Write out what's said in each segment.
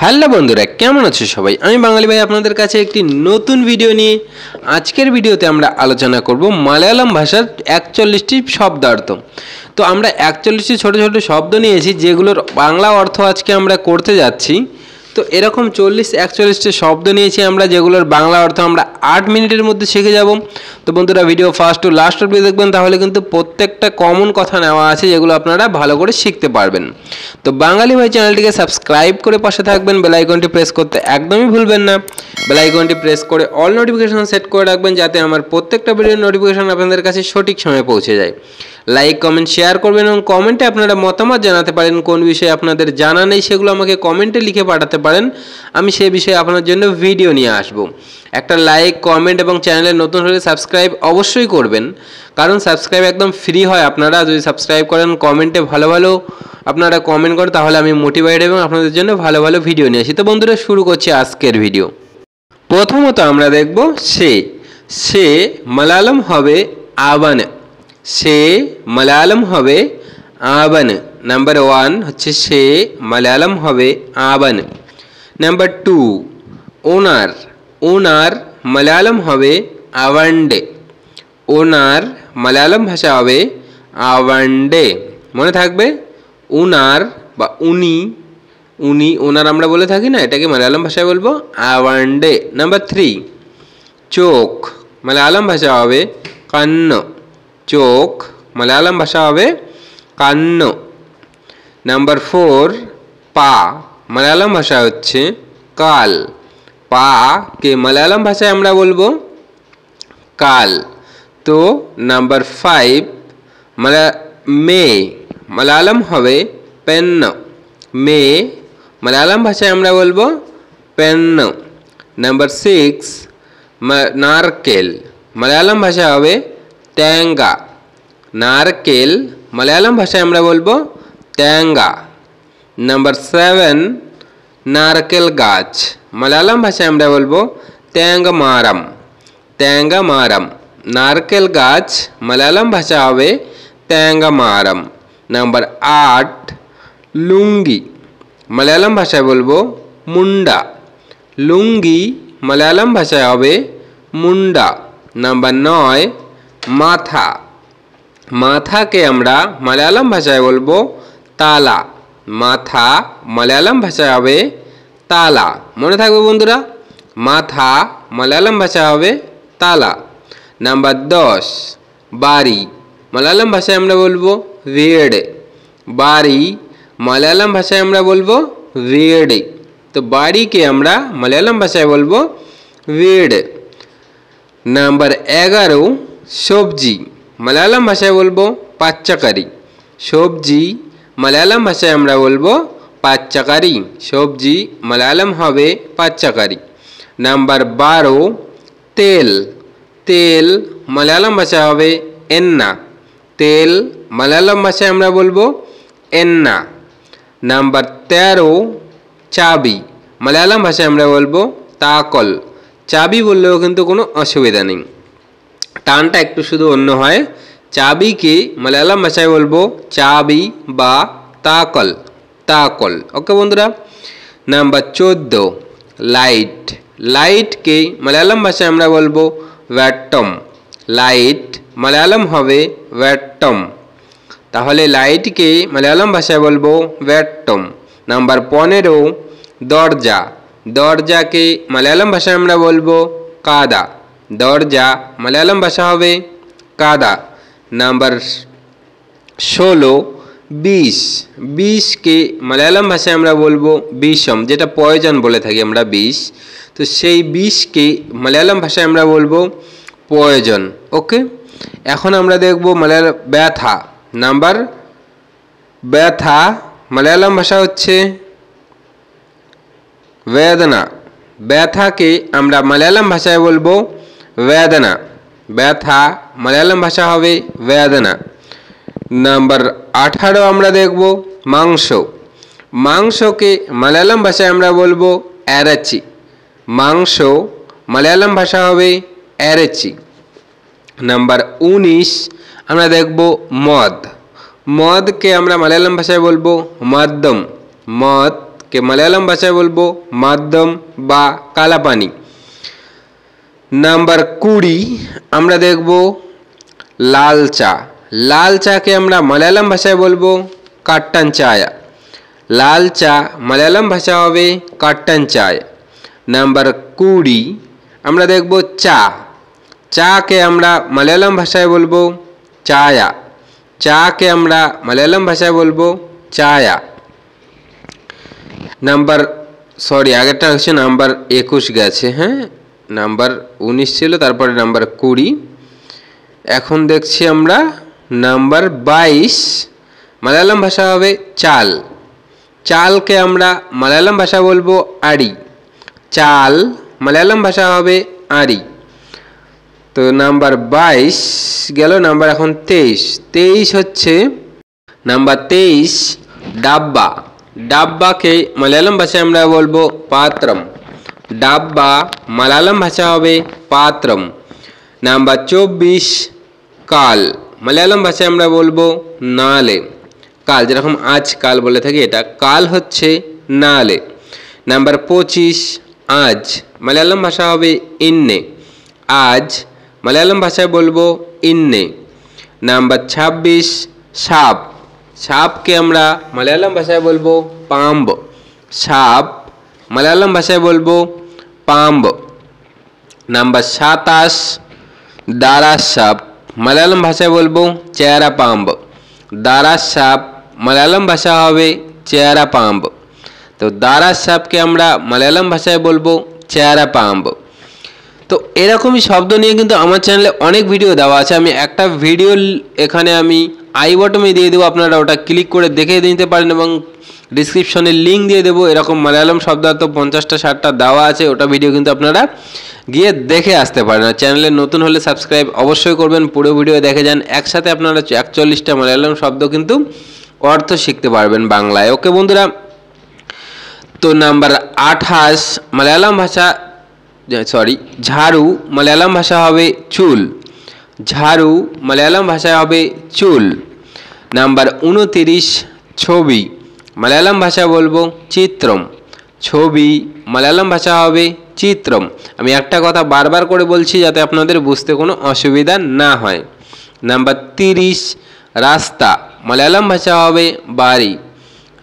Hello বন্ধুরা, কেমন আছো সবাই? আমি বাঙালি ভাই আপনাদের কাছে একটি নতুন ভিডিও নিয়ে আজকের ভিডিওতে আমরা আলোচনা করব মালায়ালাম ভাষার 41টি শব্দার্থ। তো আমরা 41টি ছোট ছোট শব্দ নিয়েছি যেগুলোর বাংলা অর্থ আজকে আমরা করতে যাচ্ছি। তো এরকম 40-41টি শব্দ নিয়েছি আমরা, যেগুলোর বাংলা অর্থ আমরা 8 মিনিটের মধ্যে শিখে যাব। তো বন্ধুরা, ভিডিও ফার্স্ট টু লাস্ট অবধি দেখবেন, তাহলে কিন্তু প্রত্যেকটা কমন কথা নেওয়া আছে যেগুলো আপনারা ভালো করে শিখতে পারবেন। তো বাঙালি ভাই চ্যানেলটিকে সাবস্ক্রাইব করে পাশে থাকবেন, বেল আইকনটি প্রেস করতে একদমই ভুলবেন না। বেল আইকনটি প্রেস করে অল নোটিফিকেশন সেট করে রাখবেন, যাতে আমার প্রত্যেকটা ভিডিওর নোটিফিকেশন আপনাদের কাছে সঠিক সময়ে পৌঁছে যায়। লাইক, কমেন্ট, শেয়ার করবেন এবং কমেন্টে আপনারা মতামত জানাতে পারেন। কোন বিষয়ে আপনাদের জানা নেই সেগুলো আমাকে কমেন্টে লিখে পাঠাতে পারেন, আমি সেই বিষয়ে আপনার জন্য ভিডিও নিয়ে আসব। একটা লাইক, কমেন্ট এবং চ্যানেলে নতুন হলে সাবস্ক্রাইব অবশ্যই করবেন, কারণ সাবস্ক্রাইব একদম ফ্রি হয়। আপনারা যদি সাবস্ক্রাইব করেন, কমেন্টে ভালো ভালো আপনারা কমেন্ট করেন, তাহলে আমি মোটিভেট এবং আপনাদের জন্য ভালো ভালো ভিডিও নিয়ে আসি। তো বন্ধুরা, শুরু করছি আজকের ভিডিও। প্রথমত আমরা দেখব সে মালায়ালাম হবে আবান। সে মালায়ালাম হবে আবান। নাম্বার 1 হচ্ছে সে মালায়ালাম হবে আবান। নাম্বার 2 ওনার মালায়ালাম হবে আওয়ান্ডে। ওনার মালায়ালাম ভাষা হবে আওয়ান্ডে। মনে থাকবে, উনার বা উনি ওনার আমরা বলে থাকি না, এটাকে মালায়ালাম ভাষায় বলবো আওয়ান্ডে। নাম্বার 3 চোখ মালায়ালাম ভাষা হবে কান্ন। চোখ মালায়ালাম ভাষা হবে কান্ন। নাম্বার 4 পা মালায়ালাম ভাষা হচ্ছে কাল। পা কে মালায়ালাম ভাষায় আমরা বলবো কাল। তো নাম্বার 5 মেয়ে মালায়ালাম হবে পেন্ন। মেয়ে মালায়ালাম ভাষায় আমরা বলবো পেন্ন। নাম্বার 6 নারকেল মালায়ালাম ভাষা হবে ট্যাঙ্গা। নারকেল মালায়ালাম ভাষায় আমরা বলবো ট্যাঙ্গা। নাম্বার 7 নারকেল গাছ মালায়ালাম ভাষায় আমরা বলবো ট্যাঙ্গমারাম। ট্যাঙ্গমারাম। নারকেল গাছ মালায়ালাম ভাষা হবে ট্যাঙ্গমারাম। নাম্বার 8 লুঙ্গি মালায়ালাম ভাষায় বলবো মুন্ডা। লুঙ্গি মালায়ালাম ভাষায় হবে মুন্ডা। নাম্বার 9 মাথা। মাথাকে আমরা মালায়ালাম ভাষায় বলবো তালা। মাথা মালায়ালাম ভাষায় হবে তালা। মনে থাকবে বন্ধুরা, মাথা মালায়ালাম ভাষা হবে তালা। নাম্বার 10 বাড়ি মালায়ালাম ভাষায় আমরা বলবো ভিড়ে। বাড়ি মালায়ালাম ভাষায় আমরা বলবো ভিড়ে। তো বাড়িকে আমরা মালায়ালাম ভাষায় বলবো ভিড়। নাম্বার 11 সবজি মালায়ালাম ভাষায় বলবো পাচ্চাকারি। সবজি মালায়ালাম ভাষায় আমরা বলবো পাচ্চাকারি। সবজি মালায়ালাম হবে পাচ্চাকারি। নাম্বার 12 তেল। তেল মালায়ালাম ভাষা হবে এন্না। তেল মালায়ালাম ভাষায় আমরা বলবো এন্না। নাম্বার 13 চাবি মালায়ালাম ভাষায় আমরা বলবো তাকল। চাবি বললেও কিন্তু কোনো অসুবিধা নেই, টানটা একটু শুধু অন্য হয়। চাবিকে মালায়ালাম ভাষায় বলবো চাবি বা তাকল। তাকল। ওকে বন্ধুরা। Number 14 light. লাইটকে মালায়ালাম ভাষায় আমরা বলবো ওয়াট্টম। লাইট মালায়ালাম হবে ওয়াট্টম। তাহলে লাইটকে মালায়ালাম ভাষায় বলবো ওয়াট্টম। নাম্বার 15 দরজা। দরজাকে মালায়ালাম ভাষায় আমরা বলবো কাদা। দরজা মালায়ালাম ভাষা হবে কাদা। নাম্বার 16 বিষ। বিষকে মালায়ালাম ভাষায় আমরা বলবো বিষম, যেটা পয়জন বলে থাকি আমরা বিষ। তো সেই বিষকে মালায়ালাম ভাষায় আমরা বলবো পয়জন। ওকে, এখন আমরা দেখব মালায়ালাম ব্যথা। নাম্বার ব্যথা মালায়ালাম ভাষা হচ্ছে বেদনা। ব্যথাকে আমরা মালায়ালাম ভাষায় বলবো বেদনা। ব্যথা মালায়ালাম ভাষা হবে বেদনা। নাম্বার 18 আমরা দেখব মাংস। মাংসকে মালায়ালাম ভাষায় আমরা বলবো এরাচি। মাংস মালায়ালাম ভাষা হবে এরাচি। নাম্বার 19 আমরা দেখব মদ। মদকে আমরা মালায়ালাম ভাষায় বলবো মদ্যম। মদ কে মালয়ালম ভাষায় বলবো মাধ্যম বা কালাপানি। নাম্বার 20 আমরা দেখব লাল চা। লাল চাকে আমরা মালয়ালম ভাষায় বলবো কাট্টান চায়া। লাল চা মালয়ালম ভাষা হবে কাট্টান চায়া। নাম্বার 20 আমরা দেখব চা। চাকে আমরা মালয়ালম ভাষায় বলবো চায়া। চাকে আমরা মালয়ালম ভাষায় বলবো চায়া। নাম্বার আগেরটা হচ্ছে নাম্বার 21 গেছে, হ্যাঁ, নাম্বার 19 ছিল, তারপরে নাম্বার 20। এখন দেখছি আমরা নাম্বার 22 মালয়ালম ভাষা হবে চাল। চালকে আমরা মালয়ালম ভাষা বলবো আড়ি। চাল মালয়ালম ভাষা হবে আড়ি। তো নাম্বার 22 গেল। নাম্বার এখন 23 হচ্ছে নাম্বার 23 ডাব্বা। ডাব্বাকে মালয়ালম ভাষায় আমরা বলবো পাত্রম। ডাব্বা মালয়ালম ভাষা হবে পাত্রম। নাম্বার 24 কাল। মালয়ালম ভাষায় আমরা বলবো নালে। কাল যেরকম আজ কাল বলে থাকি, এটা কাল হচ্ছে নালে। নাম্বার 25 আজ। মালয়ালম ভাষা হবে ইন্নে। আজ মালয়ালম ভাষায় বলবো ইন্নে। নাম্বার 26 সাপ। সাপকে আমরা মালয়ালম ভাষায় বলবো পাম্ব। সাপ মালয়ালম ভাষায় বলবো পাম্ব। নাম্বার 27 দারাস সাপ। মালয়ালম ভাষায় বলবো চেহারা পাম্ব। দারাস সাপ মালয়ালম ভাষা হবে চেহারা পাম্ব। তো দারাস সাপকে আমরা মালয়ালম ভাষায় বলবো চেহারা পাম্ব। তো এরকমই শব্দ নিয়ে কিন্তু আমার চ্যানেলে অনেক ভিডিও দেওয়া আছে। আমি একটা ভিডিও এখানে আমি আই বটমে দিয়ে দেবো, আপনারা ওটা ক্লিক করে দেখে নিতে পারেন, এবং ডিসক্রিপশনে লিঙ্ক দিয়ে দেবো। এরকম মালয়ালম শব্দার্থ 50টা 60টা দেওয়া আছে, ওটা ভিডিও কিন্তু আপনারা গিয়ে দেখে আসতে পারেন। আর চ্যানেলে নতুন হলে সাবস্ক্রাইব অবশ্যই করবেন, পুরো ভিডিও দেখে যান। একসাথে আপনারা 41টা মালয়ালম শব্দ কিন্তু অর্থ শিখতে পারবেন বাংলায়। ওকে বন্ধুরা, তো নাম্বার 28 মালয়ালম ভাষা ঝাড়ু মালয়ালম ভাষা হবে চুল। ঝাড়ু মালয়ালম ভাষায় হবে চুল। নাম্বার 29 ছবি। মালয়ালম ভাষা বলবো চিত্রম। ছবি মালয়ালম ভাষা হবে চিত্রম। আমি একটা কথা বারবার করে বলছি যাতে আপনাদের বুঝতে কোনো অসুবিধা না হয়। নাম্বার 30 রাস্তা। মালয়ালম ভাষা হবে বাড়ি।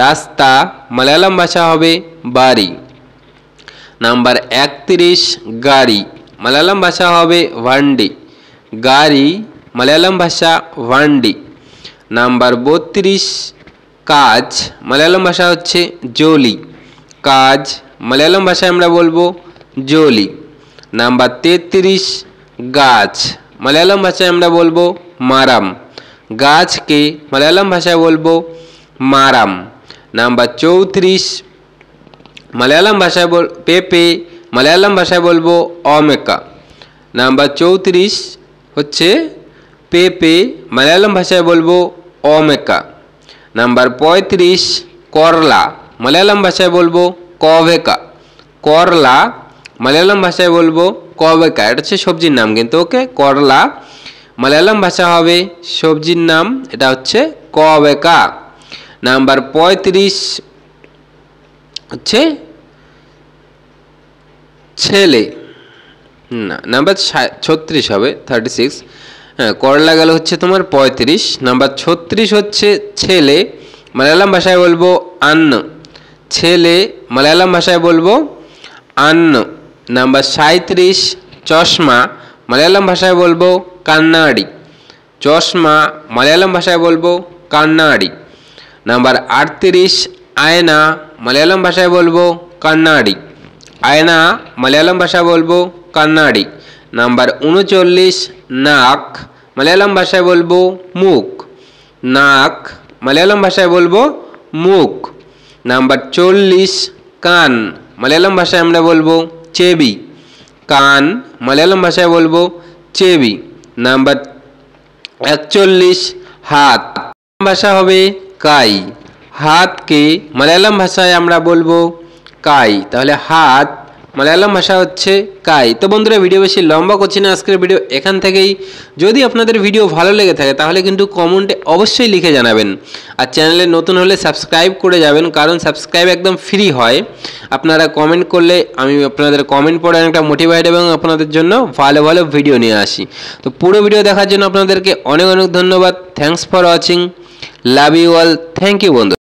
রাস্তা মালয়ালম ভাষা হবে বাড়ি। নাম্বার 31 গাড়ি। মালয়ালম ভাষা হবে ভান্ডি। গাড়ি মালয়ালম ভাষা ভান্ডি। নাম্বার 32 কাজ। মালয়ালম ভাষা হচ্ছে জোলি। কাজ মালয়ালম ভাষায় আমরা বলবো জোলি। নাম্বার 33 গাছ। মালয়ালম ভাষায় আমরা বলবো মারাম। গাছকে মালয়ালম ভাষায় বলবো মারাম। নাম্বার 34 মালয়ালম ভাষায় পেঁপে মালয়ালম ভাষায় বলবো অমেকা। নাম্বার 34 হচ্ছে পেঁপে মালয়ালম ভাষায় বলবো অমেকা। নাম্বার 35 করলা। মালয়ালম ভাষায় বলবো কভেকা। করলা মালয়ালম ভাষায় বলবো কভেকা। এটা হচ্ছে সবজির নাম কিন্তু, ওকে। করলা মালয়ালম ভাষা হবে সবজির নাম, এটা হচ্ছে কভেকা। নাম্বার 35 হচ্ছে ছেলে, না নাম্বার 36 হবে 36। হ্যাঁ, করলা গেল হচ্ছে তোমার 35। নাম্বার 36 হচ্ছে ছেলে, মালয়ালম ভাষায় বলবো আন্ন। ছেলে মালয়ালম ভাষায় বলবো আন্ন। নাম্বার 37 চশমা। মালয়ালম ভাষায় বলবো কান্নাড়ি। চশমা মালয়ালম ভাষায় বলবো কান্নাড়ি। নাম্বার 38 আয়না। মালয়ালম ভাষায় বলবো কান্নাড়ি। আয়না মালয়ালম ভাষা বলবো কান্নাড়ি। নাম্বার 39 নাক। মালয়ালম ভাষায় বলবো মুখ। নাক মালয়ালম ভাষায় বলবো মুখ। নাম্বার 40 কান। মালয়ালম ভাষায় আমরা বলবো চেবি। কান মালয়ালম ভাষায় বলবো চেবি। নাম্বার 41 হাত। ভাষা হবে কাই। হাতকে মালয়ালম ভাষায় আমরা বলবো কাই। তাহলে হাত মালায়ালাম ভাষা হচ্ছে কাই। তো বন্ধুরা ভিডিও বেশি লম্বা করছি না, আজকের ভিডিও এখান থেকেই। যদি আপনাদের ভিডিও ভালো লেগে থাকে তাহলে কিন্তু কমেন্টে অবশ্যই লিখে জানাবেন। আর চ্যানেলে নতুন হলে সাবস্ক্রাইব করে যাবেন, কারণ সাবস্ক্রাইব একদম ফ্রি হয়। আপনারা কমেন্ট করলে আমি আপনাদের কমেন্ট পড়ে অনেকটা মোটিভেট এবং আপনাদের জন্য ভালো ভালো ভিডিও নিয়ে আসি। তো পুরো ভিডিও দেখার জন্য আপনাদেরকে অনেক অনেক ধন্যবাদ। Thanks for watching, love you all, thank you বন্ধু।